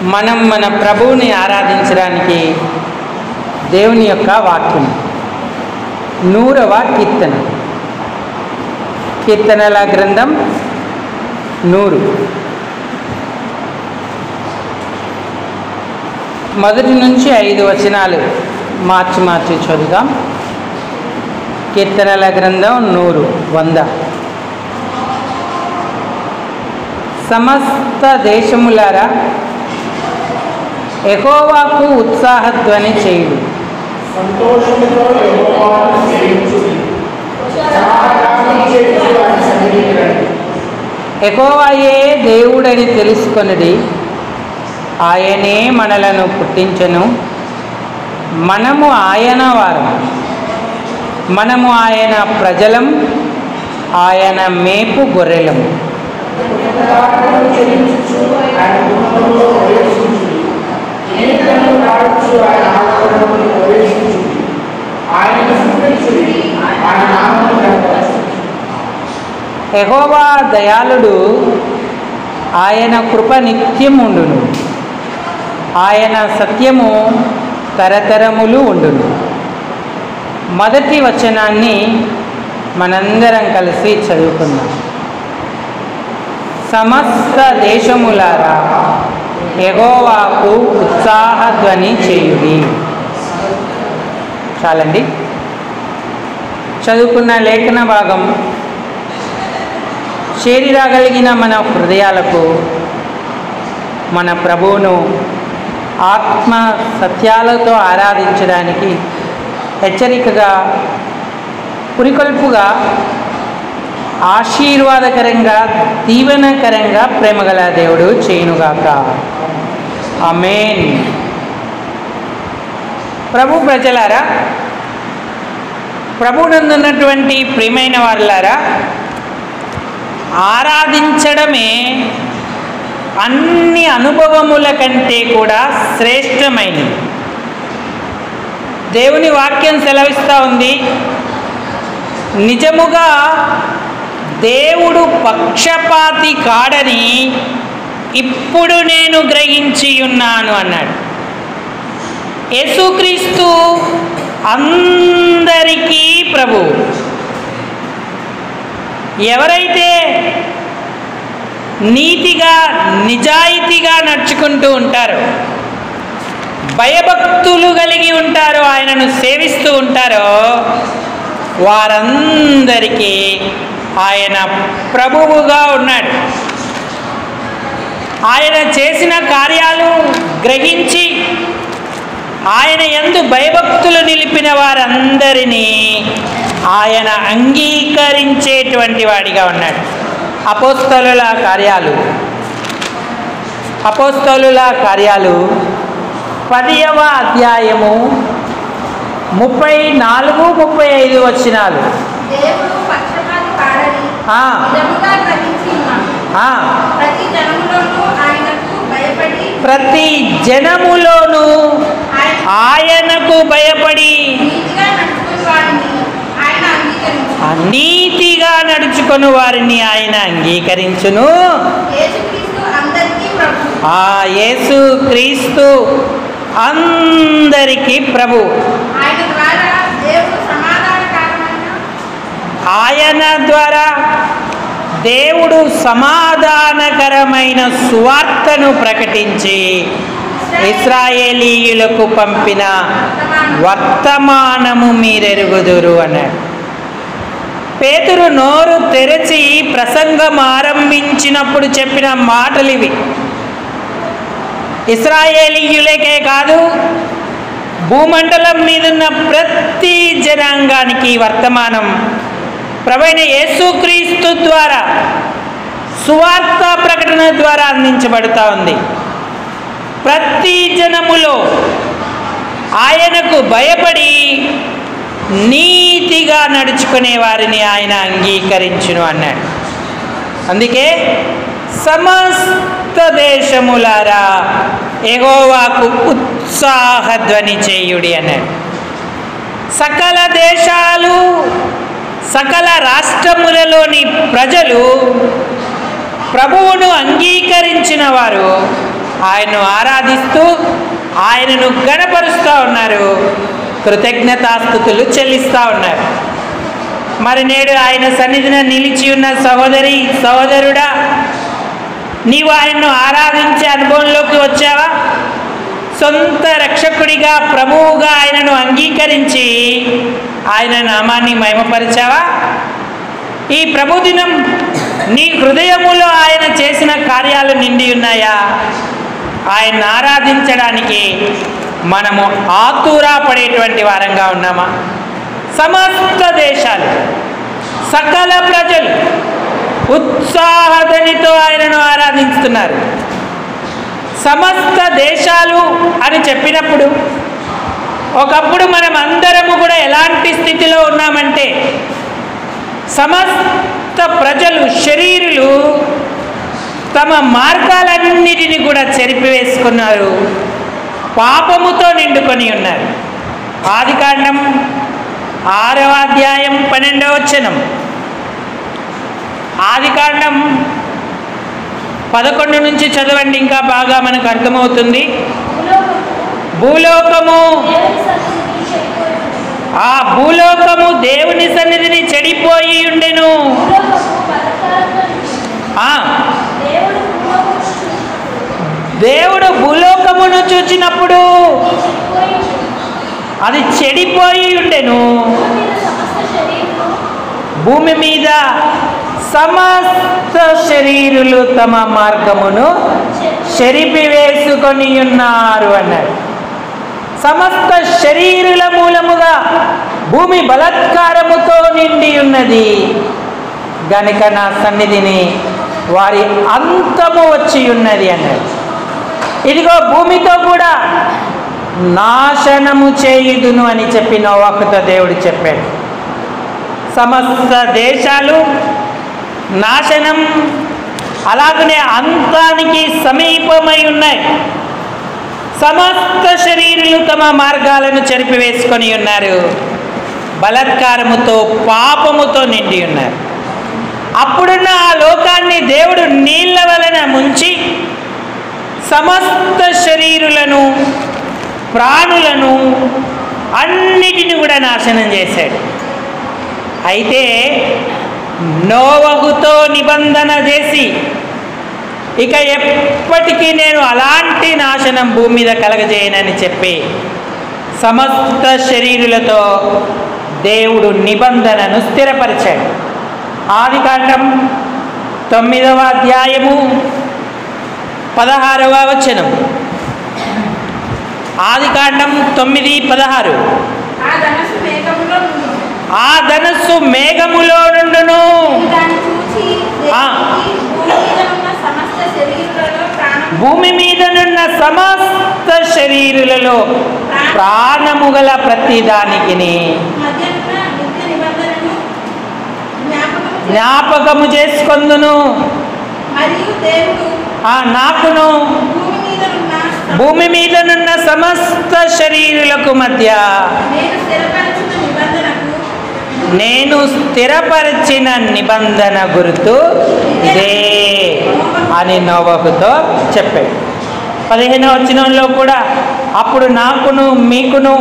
మనం మన ప్రభువుని ఆరాధించడానికి దేవుని యొక్క వాక్యం 100వ కీర్తన, కీర్తనల గ్రంథం 100 మొదటి నుంచి 5 వచనాలు మార్చి చదువుదాం. కీర్తనల గ్రంథం 100 సమస్త దేశములారా యెహోవాకు ఉత్సాహధ్వని చేయుడు. సంతోషముతో యెహోవాను సేవించుడి. యెహోవాయే దేవుడని తెలుసుకొనుడి. ఆయనే మనలను పుట్టించెను. మనము ఆయన వారం, మనము ఆయన ప్రజలం, ఆయన మేపు గొర్రెలము. యెహోవా దయాళుడు, ఆయన కృప నిత్యం ఉండును. ఆయన సత్యము తరతరములు ఉండును. మొదటి వచనాన్ని మనందరం కలిసి చదువుకుందాం. సమస్త దేశములారా యెహోవాకు ఉత్సాహధ్వని చేయుడి. చాలండి. చదువుకున్న లేఖన భాగం చేరిరాగలిగిన మన హృదయాలకు మన ప్రభువును ఆత్మ సత్యాలతో ఆరాధించడానికి హెచ్చరికగా, పురికొల్పుగా, ఆశీర్వాదకరంగా, దీవెనకరంగా ప్రేమగల దేవుడు చేయునుగాక. ఆమేన్. ప్రభు ప్రజలారా, ప్రభువునందున్నటువంటి ప్రియమైన వారులారా, ఆరాధించడమే అన్ని అనుభవముల కంటే కూడా శ్రేష్టమైనది. దేవుని వాక్యం సెలవిస్తూ ఉంది, నిజముగా దేవుడు పక్షపాతి కాడని ఇప్పుడు నేను గ్రహించి ఉన్నాను అన్నాడు. యేసుక్రీస్తు అందరికీ ప్రభువు. ఎవరైతే నీతిగా నిజాయితీగా నడుచుకుంటూ ఉంటారో, భయభక్తులు కలిగి ఉంటారో, ఆయనను సేవిస్తూ ఉంటారో, వారందరికీ ఆయన ప్రభువుగా ఉన్నాడు. ఆయన చేసిన కార్యాలు గ్రహించి ఆయన యందు భయభక్తులు నిలిపిన వారందరినీ ఆయన అంగీకరించేటువంటి వాడిగా ఉన్నాడు. అపోస్తలుల కార్యాలు 10వ అధ్యాయము 34-35 వచనాలు. ప్రతి జనములోనూ ఆయనకు భయపడి నీతిగా నడుచుకుని వారిని ఆయన అంగీకరించును. ఆ యేసు క్రీస్తు అందరికీ ప్రభు. ఆయన ద్వారా దేవుడు సమాధానకరమైన సువార్తను ప్రకటించి ఇశ్రాయేలీయులకు పంపిన వర్తమానము మీరెరుగుదురు అన్నాడు. పేతురు నోరు తెరచి ప్రసంగం ఆరంభించినప్పుడు చెప్పిన మాటలు ఇవి. ఇశ్రాయేలీయులకే కాదు, భూమండలం మీదున్న ప్రతి జనాంగానికి వర్తమానం ప్రభువైన యేసుక్రీస్తు ద్వారా, సువార్త ప్రకటన ద్వారా అందించబడుతూ ఉంది. ప్రతి జనములో ఆయనకు భయపడి నీతిగా నడుచుకునే వారిని ఆయన అంగీకరించును అన్నాడు. అందుకే సమస్త దేశములారా యెహోవాకు ఉత్సాహధ్వని చేయుడి అన్నాడు. సకల దేశాలు, సకల రాష్ట్రములలోని ప్రజలు ప్రభువును అంగీకరించిన వారు ఆయన్ను ఆరాధిస్తూ ఆయనను గణపరుస్తూ ఉన్నారు, కృతజ్ఞతాస్తుతులు చెల్లిస్తూ ఉన్నారు. మరి నేడు ఆయన సన్నిధిన నిలిచి ఉన్న సహోదరి సహోదరుడా, నీవు ఆయన్ను ఆరాధించే అనుభవంలోకి వచ్చావా? సొంత రక్షకుడిగా ప్రభువుగా ఆయనను అంగీకరించి ఆయన నామాన్ని మహిమపరిచావా? ఈ ప్రభుదినం నీ హృదయములో ఆయన చేసిన కార్యాలు నిండి ఉన్నాయా? ఆయన్ని ఆరాధించడానికి మనము ఆతురా పడేటువంటి వారంగా ఉన్నామా? సమస్త దేశాలు, సకల ప్రజలు ఉత్సాహధ్వనితో ఆయనను ఆరాధిస్తున్నారు. సమస్త దేశాలు అని చెప్పినప్పుడు ఒకప్పుడు మనం అందరము కూడా ఎలాంటి స్థితిలో ఉన్నామంటే, సమస్త ప్రజలు శరీరులు తమ మార్గాలన్నిటిని కూడా చెరిపివేసుకున్నారు, పాపముతో నిండుకొని ఉన్నారు. ఆదికాండం 6వ అధ్యాయం 12వ వచనం. ఆదికాండం 11 నుంచి చదవండి, ఇంకా బాగా మనకు అర్థమవుతుంది. భూలోకము, ఆ భూలోకము దేవుని సన్నిధిని చెడిపోయి ఉండెను. దేవుడు భూలోకమును చూచినప్పుడు అది చెడిపోయి ఉండెను. భూమి మీద సమస్త శరీరులు తమ మార్గమును చెరిపివేసుకొని ఉన్నారు అన్నారు. సమస్త శరీరుల మూలముగా భూమి బలాత్కారముతో నిండి ఉన్నది గనుక నా సన్నిధిని వారి అంతము వచ్చి ఉన్నది అన్నారు. ఇదిగో భూమితో కూడా నాశనము చేయుదును అని చెప్పి నోవాహుతో దేవుడు చెప్పాడు. సమస్త దేశాలు నాశనం, అలాగనే అంతానికి సమీపమై ఉన్నాయి. సమస్త శరీరులు తమ మార్గాలను చెరిపివేసుకొని ఉన్నారు, బలాత్కారముతో పాపముతో నిండి ఉన్నారు. అప్పుడున్న ఆ లోకాన్ని దేవుడు నీళ్ల వలన ముంచి సమస్త శరీరులను, ప్రాణులను అన్నిటిని కూడా నాశనం చేశాడు. అయితే నోవహుతో నిబంధన చేసి, ఇక ఎప్పటికీ నేను అలాంటి నాశనం భూమి మీద కలగజేయనని చెప్పి సమస్త శరీరులతో దేవుడు నిబంధనను స్థిరపరిచాడు. ఆదికాండం 9వ అధ్యాయము 16వ వచనం. ఆదికాండం 9:16. ఆ ధనస్సు మేఘములో నుండును. భూమి మీదనున్న సమస్త శరీరులలో ప్రాణము గల ప్రతి దానికి జ్ఞాపకము చేసుకొందును. నాకును భూమి మీదనున్న సమస్త శరీరులకు మధ్య నేను స్థిరపరిచిన నిబంధన గుర్తు ఇదే అని నోవహుతో చెప్పాడు. 15వ వచనంలో కూడా అప్పుడు నాకును మీకును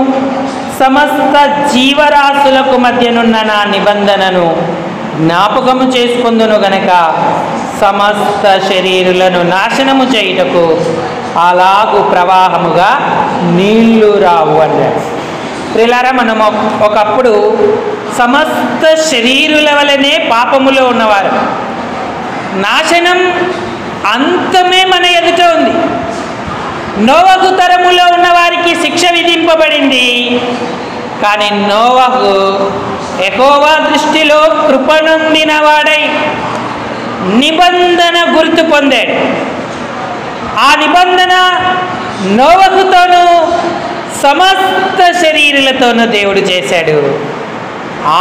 సమస్త జీవరాశులకు మధ్యనున్న నా నిబంధనను జ్ఞాపకము చేసుకుందును గనక సమస్త శరీరులను నాశనము చేయుటకు అలాగు ప్రవాహముగా నీళ్లు రావు అన్నాడు. ప్రియులారా, మనం ఒకప్పుడు సమస్త శరీరుల వలనే పాపములో ఉన్నవారు. నాశనం అంతమే మన ఎదుట ఉంది. నోవహు తరములో ఉన్న వారికి శిక్ష విధింపబడింది. కానీ నోవహు యెహోవా దృష్టిలో కృపనొందిన వాడై నిబంధన గుర్తు పొందాడు. ఆ నిబంధన నోవహుతోనూ సమస్త శరీరులతోనూ దేవుడు చేశాడు.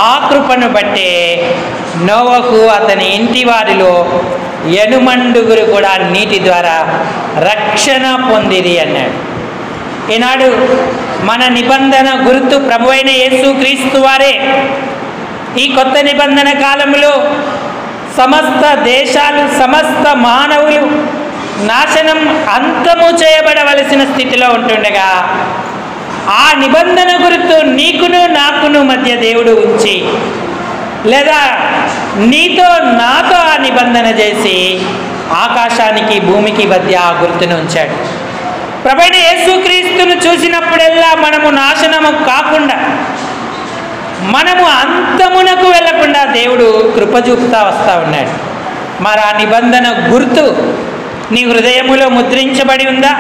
ఆ కృపను బట్టే నోవహు అతని ఇంటి వారిలో ఎనుమండుగురు కూడా నీటి ద్వారా రక్షణ పొందిరి అన్నాడు. ఈనాడు మన నిబంధన గుర్తు ప్రభువైన యేసుక్రీస్తు వారే. ఈ కొత్త నిబంధన కాలంలో సమస్త దేశాలు, సమస్త మానవులు నాశనం అంతము చేయబడవలసిన స్థితిలో ఉంటుండగా ఆ నిబంధన గుర్తు నీకును నాకును మధ్య దేవుడు ఉంచి, లేదా నీతో నాతో ఆ నిబంధన చేసి ఆకాశానికి భూమికి మధ్య ఆ గుర్తును ఉంచాడు. ప్రభువైన యేసుక్రీస్తును చూసినప్పుడల్లా మనము నాశనము కాకుండా, మనము అంతమునకు వెళ్లకుండా దేవుడు కృప చూపుతా వస్తూ ఉన్నాడు. మరి ఆ నిబంధన గుర్తు నీ హృదయములో ముద్రించబడి ఉందా?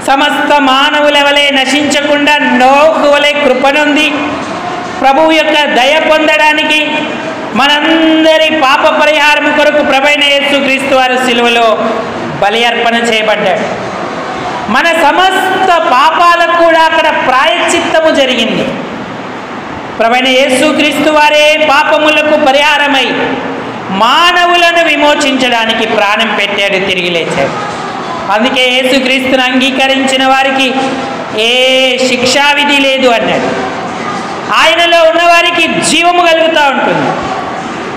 సమస్త మానవుల వలె నశించకుండా నోహు వలె కృపనుంది ప్రభువు యొక్క దయ పొందడానికి మనందరి పాప పరిహారం కొరకు ప్రభువైన యేసుక్రీస్తు వారు సిలువలో బలి అర్పణ చేయబడ్డాడు. మన సమస్త పాపాలకు కూడా అక్కడ ప్రాయశ్చిత్తము జరిగింది. ప్రభువైన యేసుక్రీస్తు వారే పాపములకు పరిహారమై మానవులను విమోచించడానికి ప్రాణం పెట్టాడు, తిరిగి లేచాడు. అందుకే యేసుక్రీస్తును అంగీకరించిన వారికి ఏ శిక్షావిధి లేదు అన్నాడు. ఆయనలో ఉన్నవారికి జీవము కలుగుతూ ఉంటుంది.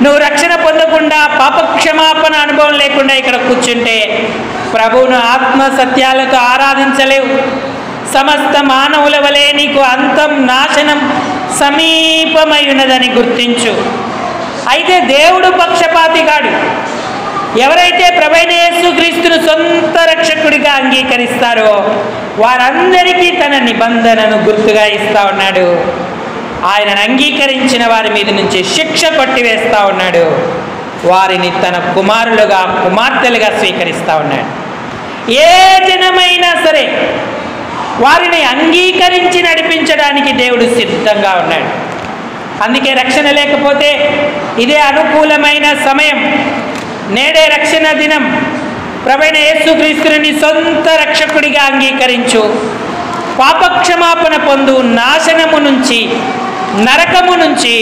నువ్వు రక్షణ పొందకుండా, పాపక్షమాపణ అనుభవం లేకుండా ఇక్కడ కూర్చుంటే ప్రభువును ఆత్మ సత్యాలతో ఆరాధించలేవు. సమస్త మానవుల వలె నీకు అంతం, నాశనం సమీపమై ఉన్నదని గుర్తించు. అయితే దేవుడు పక్షపాతి కాడు. ఎవరైతే ప్రభువైన యేసుక్రీస్తును సొంత రక్షకుడిగా అంగీకరిస్తారో వారందరికీ తన నిబంధనను గుర్తుగా ఇస్తా ఉన్నాడు. ఆయనను అంగీకరించిన వారి మీద నుంచి శిక్ష కొట్టివేస్తూ ఉన్నాడు. వారిని తన కుమారులుగా, కుమార్తెలుగా స్వీకరిస్తూ ఉన్నాడు. ఏ జనమైనా సరే వారిని అంగీకరించి నడిపించడానికి దేవుడు సిద్ధంగా ఉన్నాడు. అందుకే రక్షణ లేకపోతే ఇదే అనుకూలమైన సమయం. నేడే రక్షణ దినం. ప్రభువైన యేసుక్రీస్తుని సొంత రక్షకుడిగా అంగీకరించు. పాపక్షమాపణ పొందు. నాశనము నుంచి, నరకము నుంచి,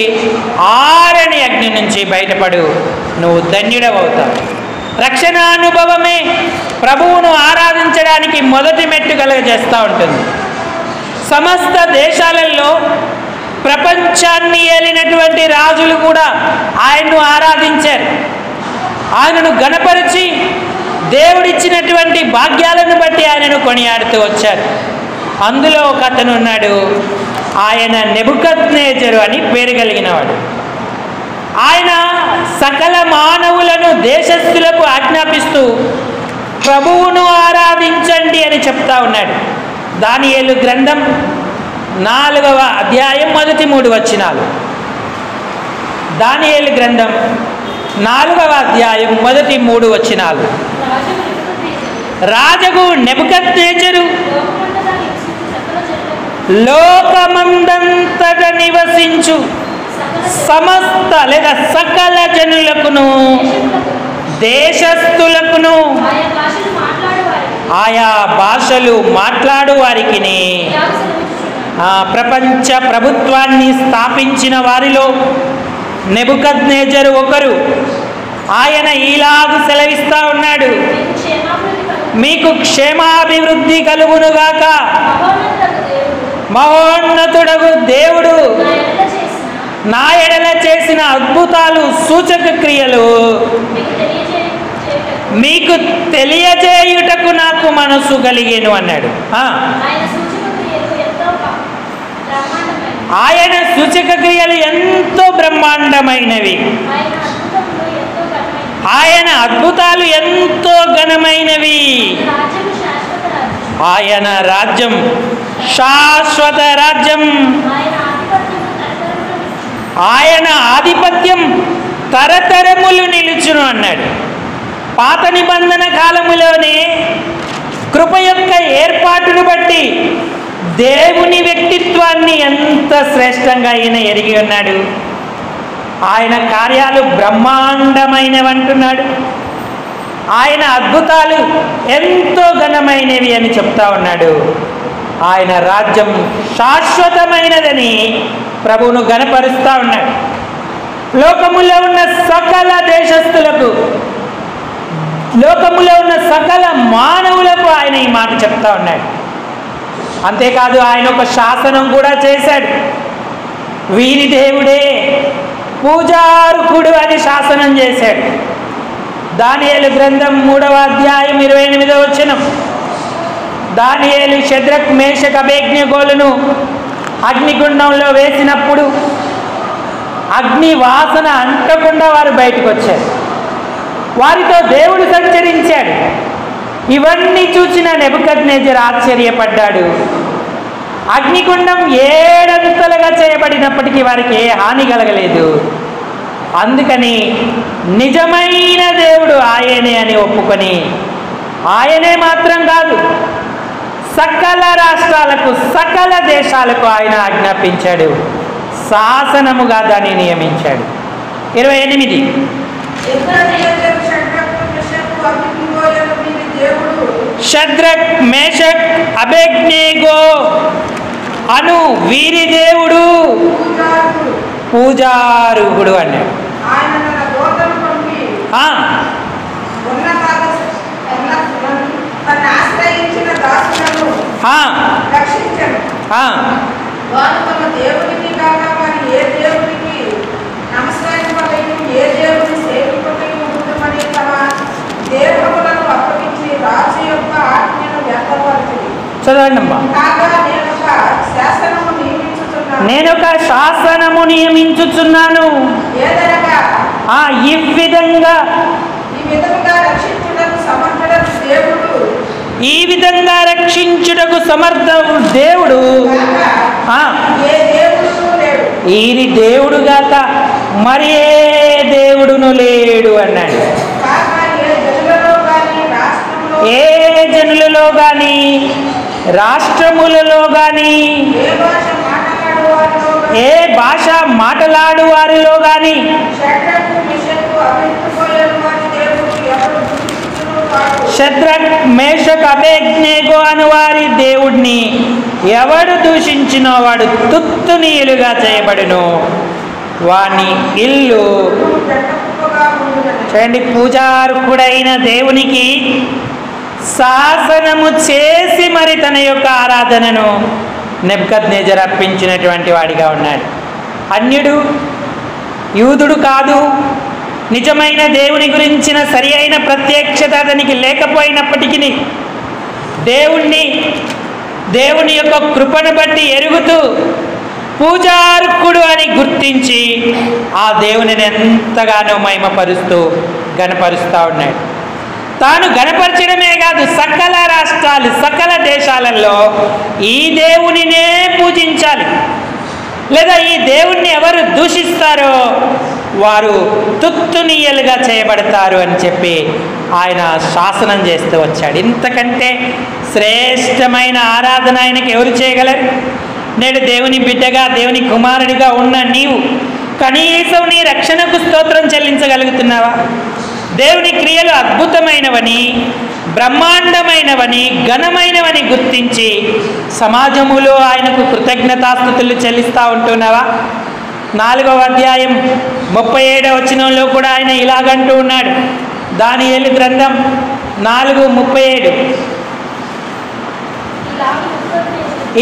ఆరని అగ్ని నుంచి బయటపడు. నువ్వు ధన్యుడవవుతావు. రక్షణ అనుభవమే ప్రభువును ఆరాధించడానికి మొదటి మెట్టు కలుగజేస్తూ ఉంటుంది. సమస్త దేశాలలో ప్రపంచాన్ని ఏలినటువంటి రాజులు కూడా ఆయన్ను ఆరాధించారు. ఆయనను గణపరిచి దేవుడిచ్చినటువంటి భాగ్యాలను బట్టి ఆయనను కొనియాడుతూ వచ్చారు. అందులో ఒక అతను ఉన్నాడు. ఆయన నెబుకద్నెజరు అని పేరు కలిగినవాడు. ఆయన సకల మానవులను, దేశస్థులకు ఆజ్ఞాపిస్తూ ప్రభువును ఆరాధించండి అని చెప్తా ఉన్నాడు. దానియేలు గ్రంథం 4వ అధ్యాయం మొదటి 3 వచనాలు. దానియేలు గ్రంథం 4వ అధ్యాయం మొదటి 3 వచనాలు. రాజగు నెబుకద్నెజరు లోకమందంతట నివసించు సమస్త లేదా సకల జనులకును, దేశస్థులకును, ఆయా భాషలు మాట్లాడు వారికి ప్రపంచ ప్రభుత్వాన్ని స్థాపించిన వారిలో నెబుకద్నెజరు ఒకరు. ఆయన ఈలాగు సెలవిస్తా ఉన్నాడు, మీకు క్షేమాభివృద్ధి కలుగునుగాక. మహోన్నతుడగు దేవుడు నా ఎడల చేసిన అద్భుతాలు, సూచక క్రియలు మీకు తెలియజేయుటకు నాకు మనసు కలిగేను అన్నాడు. ఆయన సూచక క్రియలు ఎంతో బ్రహ్మాండమైనవి. ఆయన అద్భుతాలు ఎంతో ఘనమైనవి. ఆయన రాజ్యం శాశ్వత రాజ్యం. ఆయన ఆధిపత్యం తరతరములు నిలుచును అన్నాడు. పాత నిబంధన కాలములోనే కృప యొక్క ఏర్పాటును బట్టి దేవుని వ్యక్తిత్వాన్ని ఎంత శ్రేష్టంగా ఆయన ఎరిగి ఉన్నాడు. ఆయన కార్యాలు బ్రహ్మాండమైనవి అంటున్నాడు. ఆయన అద్భుతాలు ఎంతో ఘనమైనవి అని చెప్తా ఉన్నాడు. ఆయన రాజ్యం శాశ్వతమైనదని ప్రభువును గణపరుస్తూ ఉన్నాడు. లోకములో ఉన్న సకల దేశస్థులకు, లోకములో ఉన్న సకల మానవులకు ఆయన ఈ మాట చెప్తా ఉన్నాడు. అంతేకాదు ఆయన ఒక శాసనం కూడా చేశాడు. వీరి దేవుడే పూజార్హుడు అని శాసనం చేశాడు. దానియేలు గ్రంథం 3వ అధ్యాయం 28వ వచనం. దానియేలు షద్రక్ మేషక్ అబేద్నెగోలను అగ్నిగుండంలో వేసినప్పుడు అగ్ని వాసన అంటకుండా వారు బయటకు వచ్చారు. వారితో దేవుడు సంచరించాడు. ఇవన్నీ చూసిన నెబుకద్నెజర్ ఆశ్చర్యపడ్డాడు. అగ్నిగుండం 7 అంతలుగా చేయబడినప్పటికీ వారికి ఏ హాని కలగలేదు. అందుకని నిజమైన దేవుడు ఆయనే అని ఒప్పుకొని, ఆయనే మాత్రం కాదు సకల రాష్ట్రాలకు సకల దేశాలకు ఆయన ఆజ్ఞాపించాడు, శాసనముగా దాన్ని నియమించాడు. 28 షద్రక్ మేషక్ అబేద్నెగో అను వీరి దేవుడు పూజారుహుడు అన్నాడు. చదవండమ్మా. నేను ఒక శాసనము నియమించుచున్నాను. ఈ విధంగా రక్షించుటకు సమర్థుడు దేవుడు ఈ దేవుడు గాక మరి ఏ దేవుడును లేడు అన్నాడు. ఏ జనులలో గాని రాష్ట్రములలో గాని ఏ భాష మాట్లాడు వారిలో గాని షద్రక్ మేషక్ అబేద్నెగో అను వారి దేవుడిని ఎవడు దూషించినో వాడు తుత్తునీయులుగా చేయబడును, వాని ఇల్లు చూడండి. పూజార్హుడైన దేవునికి శాసనము చేసి మరి తన యొక్క ఆరాధనను నెబుకద్నెజర్ అర్పించినటువంటి వాడిగా ఉన్నాడు. అన్యుడు, యూదుడు కాదు. నిజమైన దేవుని గురించిన సరి అయిన ప్రత్యక్షత అతనికి లేకపోయినప్పటికీ దేవుని యొక్క కృపను బట్టి ఎరుగుతూ పూజార్హుడు అని గుర్తించి ఆ దేవునిని ఎంతగానో మహిమపరుస్తూ గణపరుస్తూ ఉన్నాడు. తాను గణపరచడమే కాదు, సకల రాష్ట్రాలు సకల దేశాలలో ఈ దేవునినే పూజించాలి, లేదా ఈ దేవుణ్ణి ఎవరు దూషిస్తారో వారు తుత్తునీయలుగా చేయబడతారు అని చెప్పి ఆయన శాసనం చేస్తూ వచ్చాడు. ఇంతకంటే శ్రేష్టమైన ఆరాధన ఆయనకి ఎవరు చేయగలరు? నేడు దేవుని బిడ్డగా దేవుని కుమారుడిగా ఉన్న నీవు కనీసం నీ రక్షణకు స్తోత్రం చెల్లించగలుగుతున్నావా? దేవుని క్రియలు అద్భుతమైనవని, బ్రహ్మాండమైనవని, ఘనమైనవని గుర్తించి సమాజములో ఆయనకు కృతజ్ఞతాస్తుతులు చెల్లిస్తూ ఉంటున్నావా? 4వ అధ్యాయం 37వ వచనంలో కూడా ఆయన ఇలాగంటూ ఉన్నాడు. దానియేలు గ్రంథం 4:37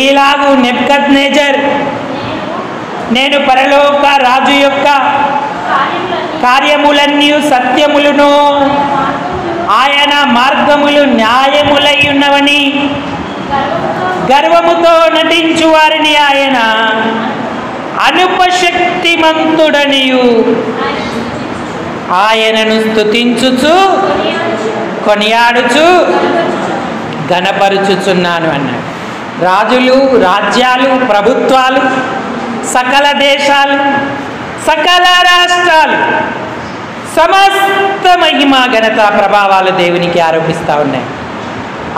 ఈలాగు నెబుకద్నెజర్ నేను పరలోక రాజు యొక్క కార్యములన్నీ సత్యములను ఆయన మార్గములు న్యాయములై ఉన్నవని గర్వముతో నటించు వారిని ఆయన అనుపశక్తిమంతుడనియు ఆయనను స్తుతించుచు కొనియాడుచు ఘనపరుచుచున్నాను అన్నాడు. రాజులు, రాజ్యాలు, ప్రభుత్వాలు, సకల దేశాలు, సకల రాష్ట్రాలు సమస్త మహిమ ఘనత ప్రభావాలు దేవునికి ఆరోపిస్తూ ఉన్నాయి.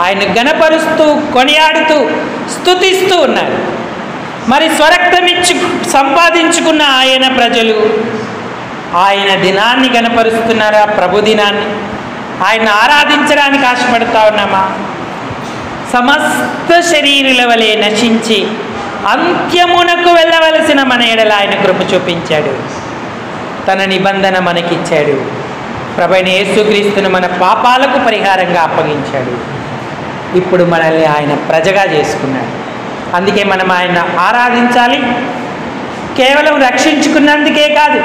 ఆయన ఘనపరుస్తూ కొనియాడుతూ స్తుతిస్తూ ఉన్నారు. మరి స్వరక్తమిచ్చి సంపాదించుకున్న ఆయన ప్రజలు ఆయన దినాన్ని ఘనపరుస్తున్నారా? ప్రభు దినాన్ని ఆయన ఆరాధించడానికి ఆశపడుతూ ఉన్నామా? సమస్త శరీరుల వలె నశించి అంత్యమునకు వెళ్ళవలసిన మన ఎడల ఆయన కృప చూపించాడు. తన నిబంధన మనకిచ్చాడు. ప్రభువైన యేసుక్రీస్తును మన పాపాలకు పరిహారంగా అప్పగించాడు. ఇప్పుడు మనల్ని ఆయన ప్రజగా చేసుకున్నాడు. అందుకే మనం ఆయన ఆరాధించాలి. కేవలం రక్షించుకున్నందుకే కాదు,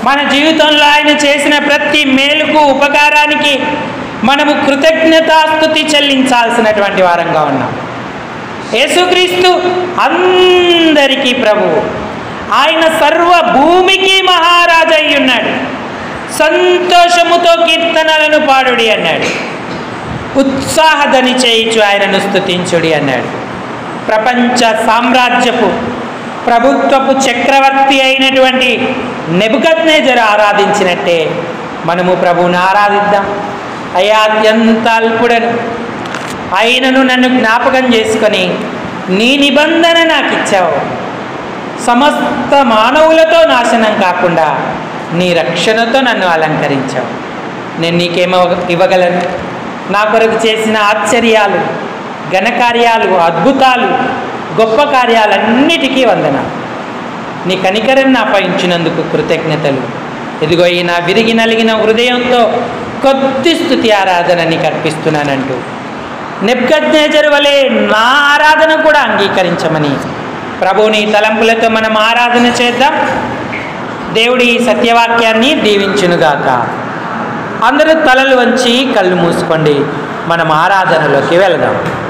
మన జీవితంలో ఆయన చేసిన ప్రతి మేలుకు ఉపకారానికి మనము కృతజ్ఞతాస్తుతి చెల్లించాల్సినటువంటి వారంగా ఉన్నాం. యేసుక్రీస్తు అందరికీ ప్రభువు. ఆయన సర్వ భూమికి మహారాజు అయి ఉన్నాడు. సంతోషముతో కీర్తనలను పాడుడి అన్నాడు. ఉత్సాహధని చేయించు ఆయనను స్తుతించుడి అన్నాడు. ప్రపంచ సామ్రాజ్యపు ప్రభుత్వపు చక్రవర్తి అయినటువంటి నెబుకద్నెజరు ఆరాధించినట్టే మనము ప్రభువుని ఆరాధిద్దాం. అయ్యా, అత్యంత అల్పుడను ఆయనను నన్ను జ్ఞాపకం చేసుకొని నీ నిబంధన నాకు ఇచ్చావు. సమస్త మానవులతో నాశనం కాకుండా నీ రక్షణతో నన్ను అలంకరించావు. నేను నీకేమో ఇవ్వగలను? నా కొరకు చేసిన ఆశ్చర్యాలు, ఘనకార్యాలు, అద్భుతాలు, గొప్ప కార్యాలన్నిటికీ వందనాలు. నీ కనికరం నాపై ఉంచినందుకు కృతజ్ఞతలు. ఇదిగో ఈ నా విరిగి నలిగిన హృదయంతో కొద్ది స్తుతి ఆరాధన నీకు అర్పిస్తున్నానంటూ నెబుకద్నెజరు వలె నా ఆరాధన కూడా అంగీకరించమని ప్రభువుని తలంపులతో మనం ఆరాధన చేద్దాం. దేవుడి ఈ సత్యవాక్యాన్ని దీవించునుగాక. అందరూ తలలు వంచి కళ్ళు మూసుకోండి. మనం ఆరాధనలోకి వెళదాం.